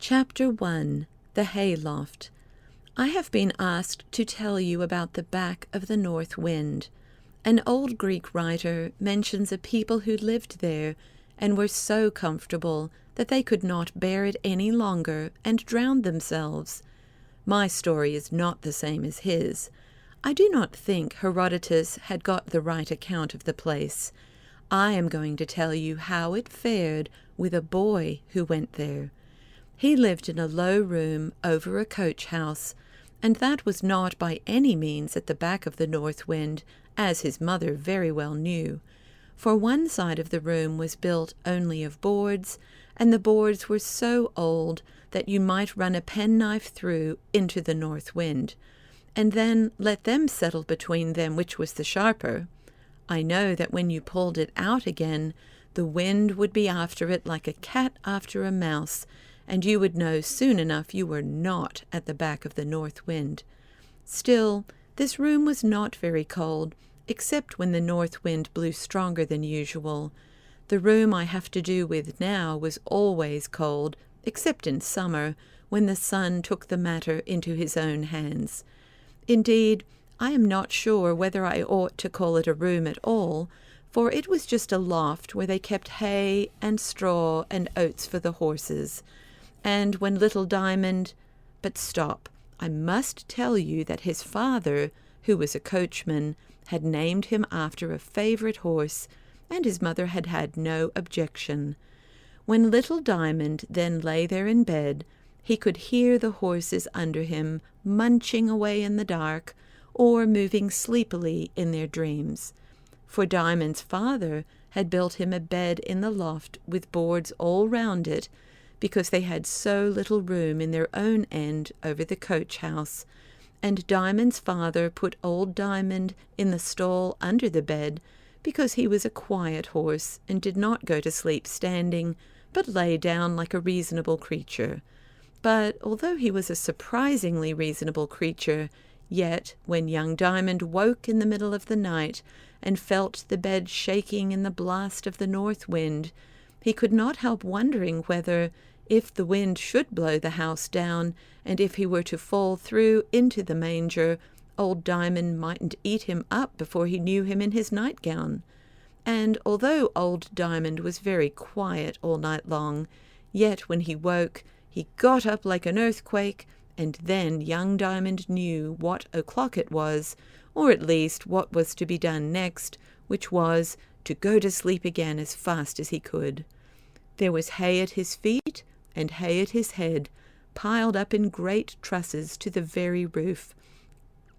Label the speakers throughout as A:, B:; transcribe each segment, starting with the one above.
A: Chapter 1. The Hayloft. I have been asked to tell you about the back of the north wind. An old Greek writer mentions a people who lived there and were so comfortable that they could not bear it any longer and drowned themselves. My story is not the same as his. I do not think Herodotus had got the right account of the place. I am going to tell you how it fared with a boy who went there. He lived in a low room over a coach house, and that was not by any means at the back of the north wind, as his mother very well knew. For one side of the room was built only of boards, and the boards were so old that you might run a penknife through into the north wind, and then let them settle between them which was the sharper. I know that when you pulled it out again, the wind would be after it like a cat after a mouse, and you would know soon enough you were not at the back of the north wind. Still, this room was not very cold, except when the north wind blew stronger than usual. The room I have to do with now was always cold, except in summer, when the sun took the matter into his own hands. Indeed, I am not sure whether I ought to call it a room at all, for it was just a loft where they kept hay and straw and oats for the horses. And when little Diamond— But stop, I must tell you that his father, who was a coachman, had named him after a favorite horse, and his mother had had no objection. When little Diamond then lay there in bed, he could hear the horses under him munching away in the dark, or moving sleepily in their dreams. For Diamond's father had built him a bed in the loft with boards all round it, because they had so little room in their own end over the coach house, and Diamond's father put old Diamond in the stall under the bed, because he was a quiet horse and did not go to sleep standing, but lay down like a reasonable creature. But although he was a surprisingly reasonable creature, yet when young Diamond woke in the middle of the night and felt the bed shaking in the blast of the north wind, he could not help wondering whether, if the wind should blow the house down, and if he were to fall through into the manger, old Diamond mightn't eat him up before he knew him in his nightgown. And although old Diamond was very quiet all night long, yet when he woke, he got up like an earthquake, and then young Diamond knew what o'clock it was, or at least what was to be done next, which was to go to sleep again as fast as he could. There was hay at his feet and hay at his head, piled up in great trusses to the very roof.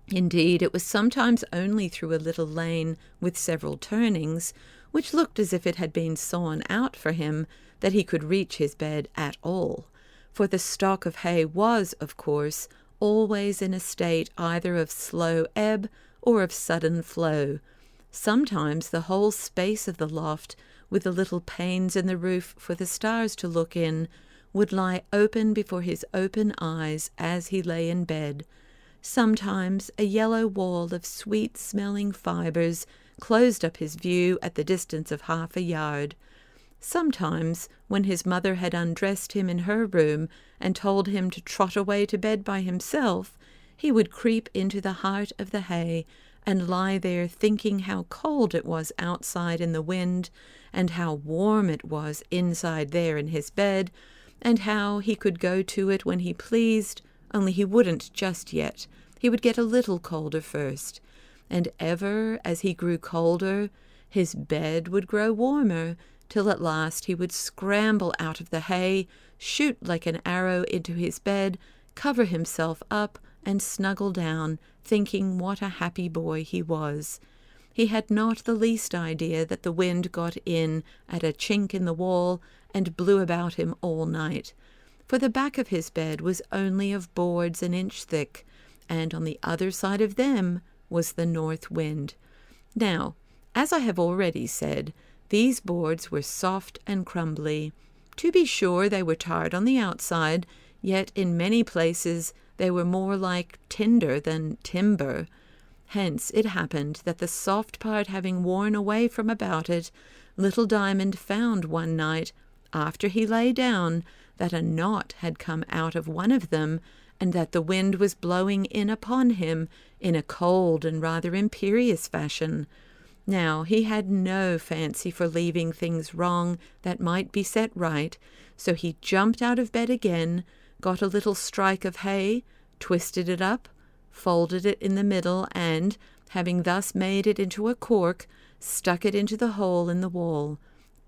A: Indeed, it was sometimes only through a little lane with several turnings, which looked as if it had been sawn out for him, that he could reach his bed at all. For the stock of hay was, of course, always in a state either of slow ebb or of sudden flow. Sometimes the whole space of the loft, with the little panes in the roof for the stars to look in, would lie open before his open eyes as he lay in bed. Sometimes a yellow wall of sweet-smelling fibres closed up his view at the distance of half a yard. Sometimes, when his mother had undressed him in her room and told him to trot away to bed by himself, he would creep into the heart of the hay and lie there thinking how cold it was outside in the wind, and how warm it was inside there in his bed, and how he could go to it when he pleased, only he wouldn't just yet. He would get a little colder first, and ever as he grew colder, his bed would grow warmer, till at last he would scramble out of the hay, shoot like an arrow into his bed, cover himself up, and snuggle down, thinking what a happy boy he was. He had not the least idea that the wind got in at a chink in the wall and blew about him all night, for the back of his bed was only of boards an inch thick, and on the other side of them was the north wind. Now, as I have already said, these boards were soft and crumbly. To be sure, they were tarred on the outside, yet in many places they were more like tinder than timber. Hence it happened that the soft part having worn away from about it, little Diamond found one night, after he lay down, that a knot had come out of one of them, and that the wind was blowing in upon him in a cold and rather imperious fashion. Now he had no fancy for leaving things wrong that might be set right, so he jumped out of bed again, got a little strike of hay, twisted it up, folded it in the middle, and, having thus made it into a cork, stuck it into the hole in the wall.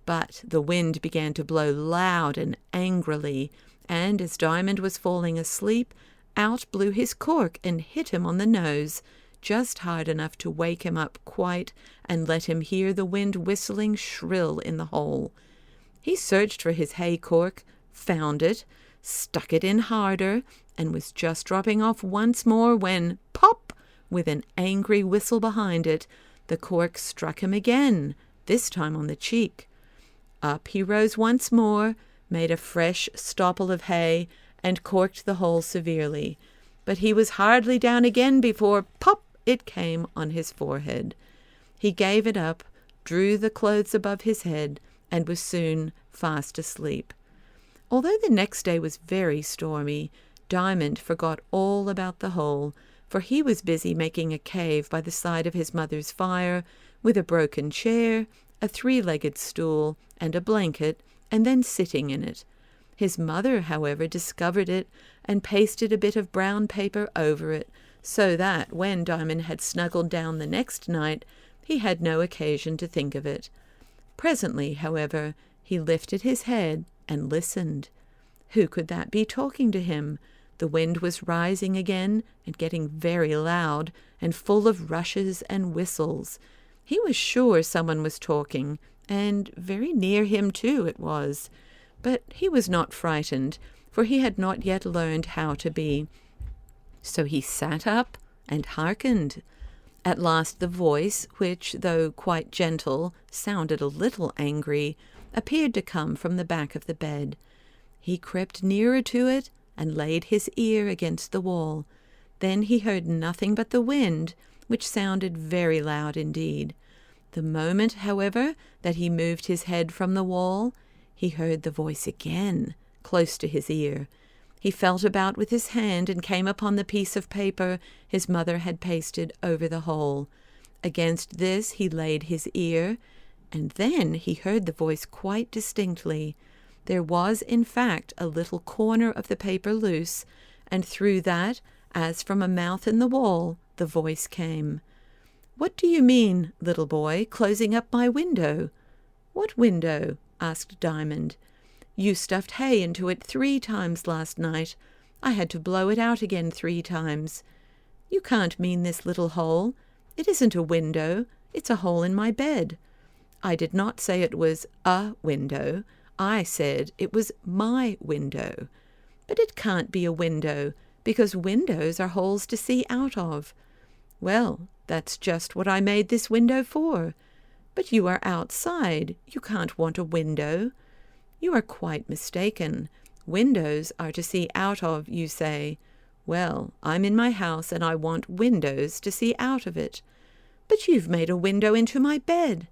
A: But the wind began to blow loud and angrily, and as Diamond was falling asleep, out blew his cork and hit him on the nose, just hard enough to wake him up quite and let him hear the wind whistling shrill in the hole. He searched for his hay cork, found it, stuck it in harder, and was just dropping off once more when, pop, with an angry whistle behind it, the cork struck him again, this time on the cheek. Up he rose once more, made a fresh stopple of hay, and corked the hole severely. But he was hardly down again before, pop, it came on his forehead. He gave it up, drew the clothes above his head, and was soon fast asleep. Although the next day was very stormy, Diamond forgot all about the hole, for he was busy making a cave by the side of his mother's fire, with a broken chair, a three-legged stool, and a blanket, and then sitting in it. His mother, however, discovered it, and pasted a bit of brown paper over it, so that, when Diamond had snuggled down the next night, he had no occasion to think of it. Presently, however, he lifted his head and listened. Who could that be talking to him? The wind was rising again and getting very loud and full of rushes and whistles. He was sure someone was talking, and very near him too it was. But he was not frightened, for he had not yet learned how to be. So he sat up and hearkened. At last the voice, which, though quite gentle, sounded a little angry, appeared to come from the back of the bed. He crept nearer to it and laid his ear against the wall. Then he heard nothing but the wind, which sounded very loud indeed. The moment, however, that he moved his head from the wall, he heard the voice again, close to his ear. He felt about with his hand and came upon the piece of paper his mother had pasted over the hole. Against this he laid his ear, and then he heard the voice quite distinctly. There was, in fact, a little corner of the paper loose, and through that, as from a mouth in the wall, the voice came. "What do you mean, little boy, closing up my window?" "What window?" asked Diamond. "You stuffed hay into it 3 times last night. I had to blow it out again 3 times. You can't mean this little hole. It isn't a window. It's a hole in my bed." "I did not say it was a window. I said it was my window." "But it can't be a window, because windows are holes to see out of." "Well, that's just what I made this window for." "But you are outside. You can't want a window." "You are quite mistaken. Windows are to see out of, you say. Well, I'm in my house, and I want windows to see out of it." "But you've made a window into my bed."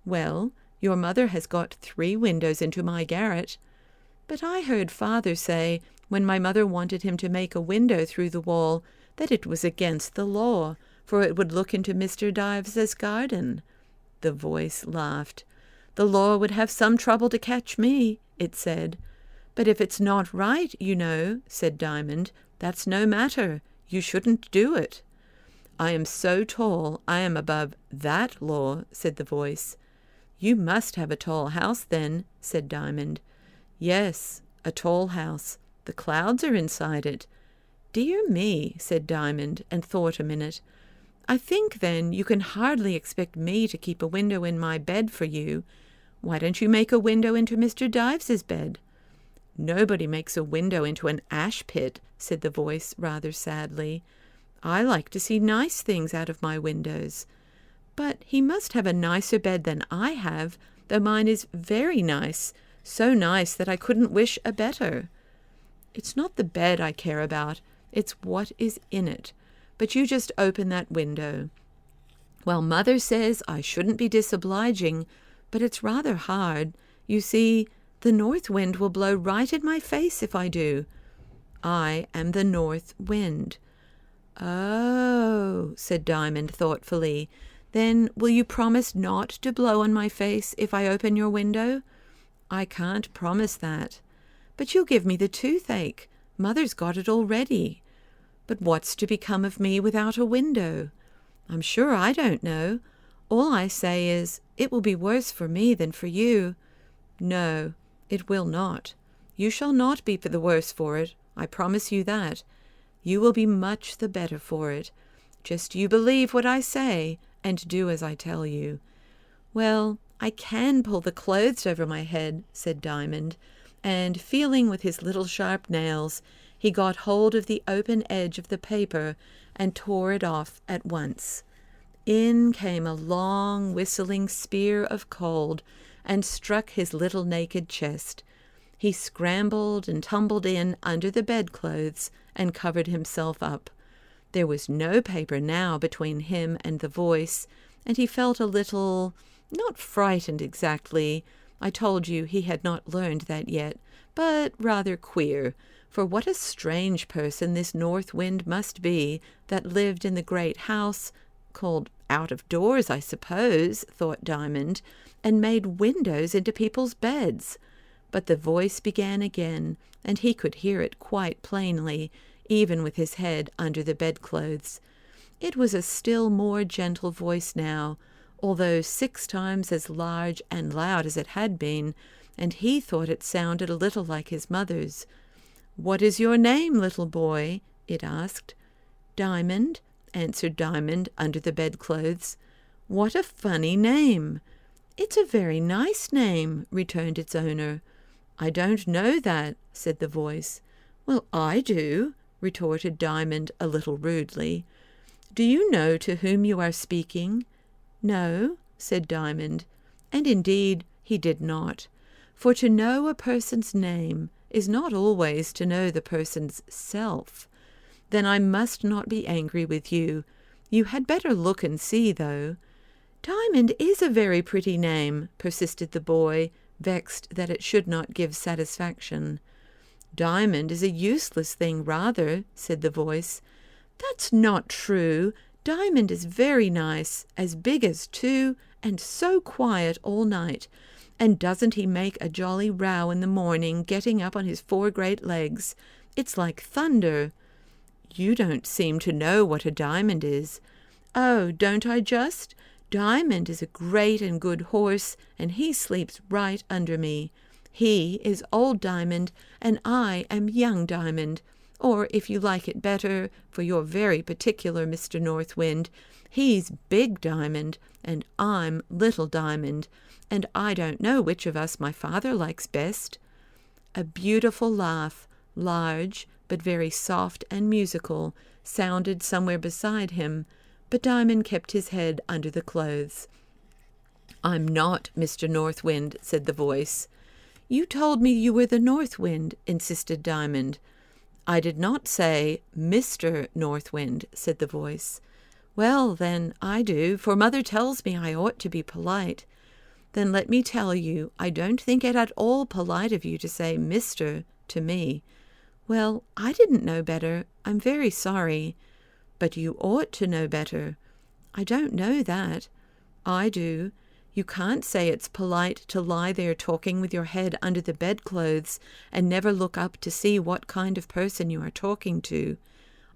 A: "Well, your mother has got 3 windows into my garret." "But I heard father say, when my mother wanted him to make a window through the wall, that it was against the law, for it would look into Mr. Dives's garden." The voice laughed. "The law would have some trouble to catch me," it said. "But if it's not right, you know," said Diamond, "that's no matter. You shouldn't do it." "I am so tall I am above that law," said the voice. "You must have a tall house, then," said Diamond. "Yes, a tall house. The clouds are inside it." "Dear me," said Diamond, and thought a minute. "I think, then, you can hardly expect me to keep a window in my bed for you. Why don't you make a window into Mr. Dives's bed?" "Nobody makes a window into an ash pit," said the voice rather sadly. "I like to see nice things out of my windows." "But he must have a nicer bed than I have, though mine is very nice, so nice that I couldn't wish a better." "It's not the bed I care about, it's what is in it. But you just open that window." "Well, Mother says I shouldn't be disobliging, but it's rather hard. You see, The north wind will blow right in my face if I do. I am the north wind. Oh, said Diamond thoughtfully. Then will you promise not to blow on my face if I open your window? I can't promise that. But you'll give me the toothache. Mother's got it already. But what's to become of me without a window? I'm sure I don't know. All I say is, it will be worse for me than for you. No, it will not. You shall not be the worse for it, I promise you that. You will be much the better for it. Just you believe what I say, and do as I tell you. Well, I can pull the clothes over my head, said Diamond, and feeling with his little sharp nails, he got hold of the open edge of the paper and tore it off at once. In came a long, whistling spear of cold and struck his little naked chest. He scrambled and tumbled in under the bedclothes and covered himself up. There was no paper now between him and the voice, and he felt a little, not frightened exactly, I told you he had not learned that yet, but rather queer, for what a strange person this north wind must be that lived in the great house, called out of doors, I suppose, thought Diamond, and made windows into people's beds. But the voice began again, and he could hear it quite plainly, even with his head under the bedclothes. It was a still more gentle voice now, although 6 times as large and loud as it had been, and he thought it sounded a little like his mother's. "What is your name, little boy?" it asked. "Diamond," answered Diamond under the bedclothes. "What a funny name!" "It's a very nice name," returned its owner. "I don't know that," said the voice. "Well, I do," retorted Diamond a little rudely. "Do you know to whom you are speaking?" "No," said Diamond, and indeed he did not, for to know a person's name is not always to know the person's self. "Then I must not be angry with you. You had better look and see, though." "Diamond is a very pretty name," persisted the boy, vexed that it should not give satisfaction. "Diamond is a useless thing, rather," said the voice. "That's not true. Diamond is very nice, as big as 2, and so quiet all night. And doesn't he make a jolly row in the morning, getting up on his 4 great legs? It's like thunder." "You don't seem to know what a diamond is." "Oh, don't I just? Diamond is a great and good horse, and he sleeps right under me. He is old Diamond, and I am young Diamond. Or, if you like it better, for you're very particular, Mr. North Wind, he's Big Diamond, and I'm Little Diamond, and I don't know which of us my father likes best." A beautiful laugh, large but very soft and musical, sounded somewhere beside him, but Diamond kept his head under the clothes. "I'm not Mr. North Wind," said the voice. "You told me you were the North Wind," insisted Diamond. "I did not say Mr. North Wind," said the voice. "Well, then, I do, for Mother tells me I ought to be polite." "Then let me tell you, I don't think it at all polite of you to say Mr. to me." "Well, I didn't know better. I'm very sorry." "But you ought to know better." "I don't know that." "I do. You can't say it's polite to lie there talking with your head under the bedclothes and never look up to see what kind of person you are talking to.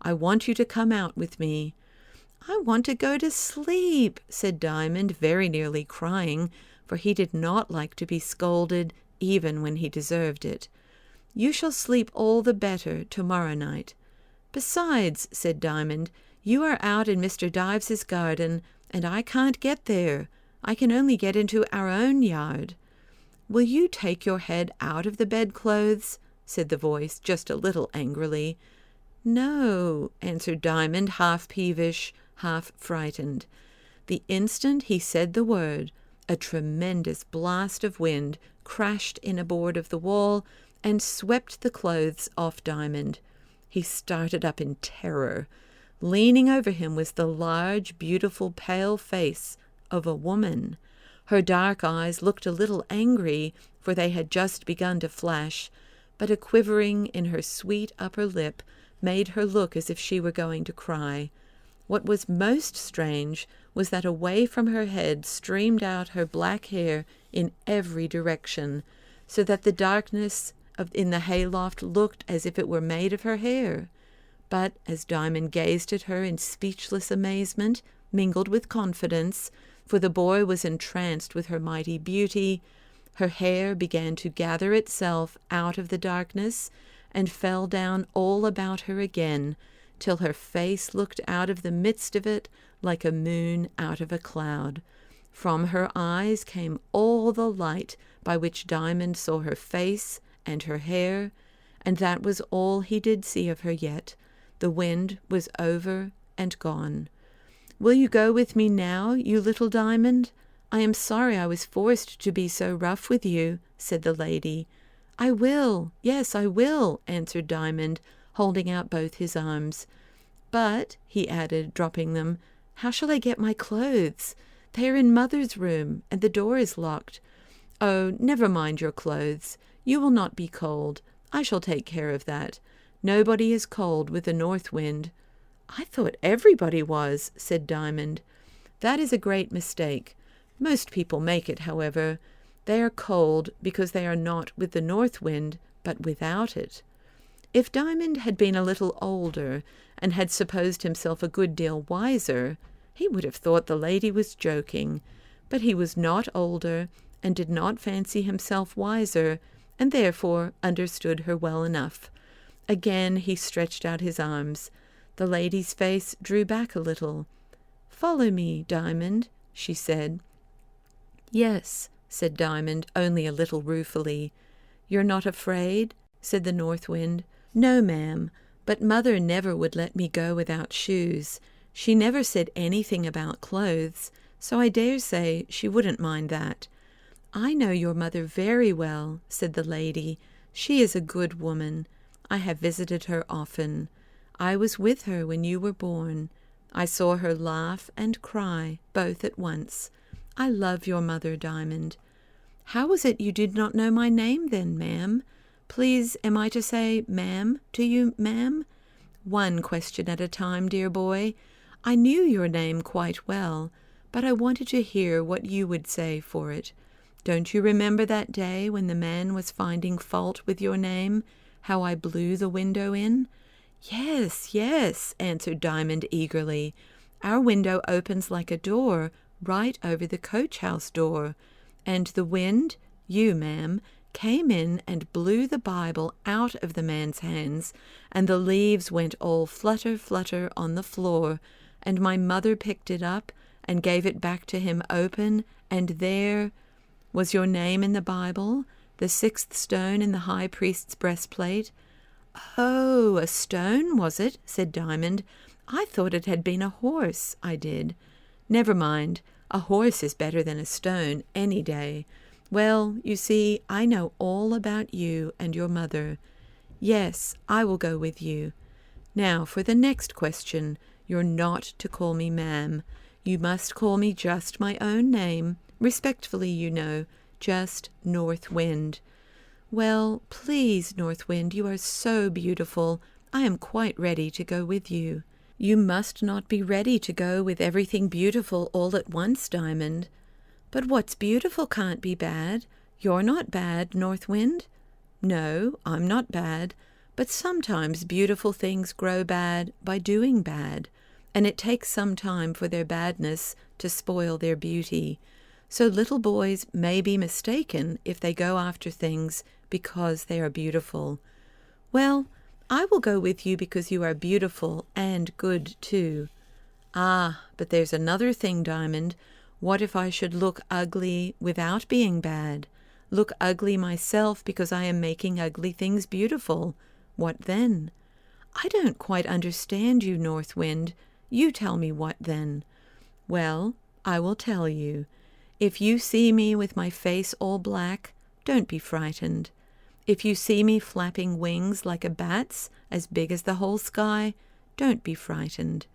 A: I want you to come out with me." "I want to go to sleep," said Diamond, very nearly crying, for he did not like to be scolded, even when he deserved it. "You shall sleep all the better tomorrow night." "Besides," said Diamond, "you are out in Mr. Dives's garden, and I can't get there. I can only get into our own yard." "Will you take your head out of the bedclothes?" said the voice, just a little angrily. "No," answered Diamond, half peevish, half frightened. The instant he said the word, a tremendous blast of wind crashed in a board of the wall and swept the clothes off Diamond. He started up in terror. Leaning over him was the large, beautiful, pale face of a woman. Her dark eyes looked a little angry, for they had just begun to flash, but a quivering in her sweet upper lip made her look as if she were going to cry. What was most strange was that away from her head streamed out her black hair in every direction, so that the darkness in the hayloft looked as if it were made of her hair. But as Diamond gazed at her in speechless amazement, mingled with confidence, for the boy was entranced with her mighty beauty, her hair began to gather itself out of the darkness and fell down all about her again, till her face looked out of the midst of it like a moon out of a cloud. From her eyes came all the light by which Diamond saw her face and her hair, and that was all he did see of her yet. The wind was over and gone. "Will you go with me now, you little Diamond? I am sorry I was forced to be so rough with you," said the lady. "I will, yes, I will," answered Diamond, holding out both his arms. "But," he added, dropping them, "how shall I get my clothes? They are in Mother's room, and the door is locked." "Oh, never mind your clothes. You will not be cold. I shall take care of that. Nobody is cold with the north wind." "I thought everybody was," said Diamond. "That is a great mistake. Most people make it, however. They are cold because they are not with the north wind, but without it." If Diamond had been a little older, and had supposed himself a good deal wiser, he would have thought the lady was joking. But he was not older, and did not fancy himself wiser, and therefore understood her well enough. Again he stretched out his arms. The lady's face drew back a little. "Follow me, Diamond," she said. "Yes," said Diamond, only a little ruefully. "You're not afraid?" said the North Wind. "No, ma'am, but Mother never would let me go without shoes. She never said anything about clothes, so I dare say she wouldn't mind that." "I know your mother very well," said the lady. "She is a good woman. I have visited her often. I was with her when you were born. I saw her laugh and cry, both at once. I love your mother, Diamond." "How was it you did not know my name then, ma'am? Please, am I to say ma'am to you, ma'am?" "One question at a time, dear boy. I knew your name quite well, but I wanted to hear what you would say for it. Don't you remember that day when the man was finding fault with your name, how I blew the window in?" "Yes, yes," answered Diamond eagerly. "Our window opens like a door, right over the coach-house door. And the wind, you, ma'am, came in and blew the Bible out of the man's hands, and the leaves went all flutter, flutter on the floor, and my mother picked it up and gave it back to him open, and there was your name in the Bible, the 6th stone in the high priest's breastplate." "Oh, a stone, was it?" said Diamond. "I thought it had been a horse, I did." "Never mind. A horse is better than a stone any day. Well, you see, I know all about you and your mother. Yes, I will go with you. Now, for the next question, you're not to call me ma'am. You must call me just my own name, respectfully, you know, just North Wind." "Well, please, North Wind, you are so beautiful. I am quite ready to go with you." "You must not be ready to go with everything beautiful all at once, Diamond." "But what's beautiful can't be bad. You're not bad, North Wind." "No, I'm not bad, but sometimes beautiful things grow bad by doing bad, and it takes some time for their badness to spoil their beauty. So little boys may be mistaken if they go after things because they are beautiful. Well, I will go with you because you are beautiful and good too." "Ah, but there's another thing, Diamond. What if I should look ugly without being bad? Look ugly myself because I am making ugly things beautiful? What then?" "I don't quite understand you, North Wind. You tell me what then." "Well, I will tell you. If you see me with my face all black, don't be frightened. If you see me flapping wings like a bat's, as big as the whole sky, don't be frightened.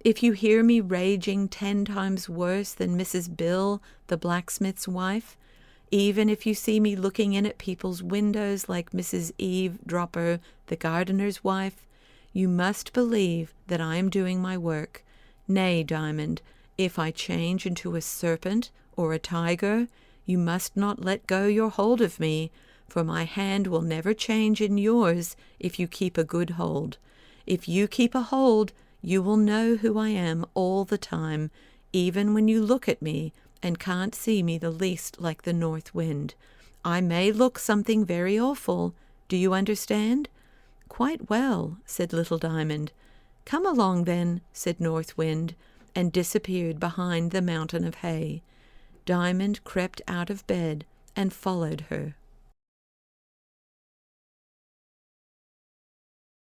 A: If you hear me raging 10 times worse than Mrs. Bill, the blacksmith's wife, even if you see me looking in at people's windows like Mrs. Eve Dropper, the gardener's wife, you must believe that I am doing my work. Nay, Diamond, if I change into a serpent or a tiger, you must not let go your hold of me, for my hand will never change in yours if you keep a good hold. If you keep a hold, you will know who I am all the time, even when you look at me and can't see me the least like the north wind. I may look something very awful. Do you understand? Quite well, said Little Diamond. Come along then, said North Wind, and disappeared behind the mountain of hay. Diamond crept out of bed and followed her.